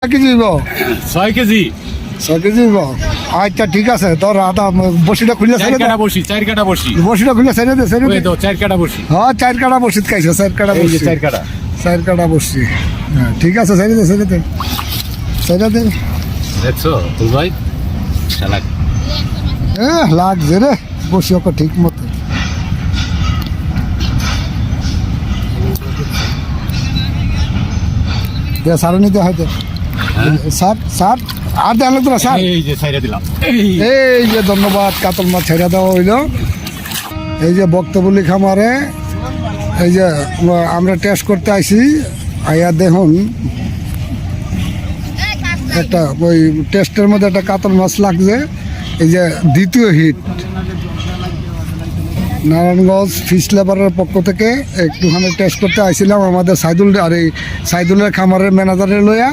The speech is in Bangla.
কেজি 6 কেজি 6 কেজি আচ্ছা ঠিক আছে তোর আদা বসিটা খুলে ছেড়ে দে চার কাটা বসি বসিটা খুলে ছেড়ে দে ওই তো 4 কাটা বসি হ্যাঁ 4 কাটা বসিত খাইছো 4 কাটা এই যে বসি 4 কাটা 4 কাটা বসি হ্যাঁ ঠিক আছে ছেড়ে দে দেখছো তুই ভাই শালা লাগছে রে বসি ওকে ঠিক মতো সারও নিতে হয়তো স্যার আর দেওয়া লাগতো না স্যার এই যে ছাইরা দিলাম এই যে ধন্যবাদ কাতল মাছ ছেড়ে দেওয়া হইলো এই যে বক্তবলী খামারে এই যে আমরা টেস্ট করতে আইছি আইয়া দেখুন একটা ওই টেস্টের মধ্যে একটা কাতল মাছ লাগছে এই যে দ্বিতীয় হিট নারায়ণগঞ্জ ফিশ লেবারের পক্ষ থেকে একটুখানি টেস্ট করতে আইছিলাম আমাদের সাইদুল আর এই সাইদুলের খামারের ম্যানেজারের লইয়া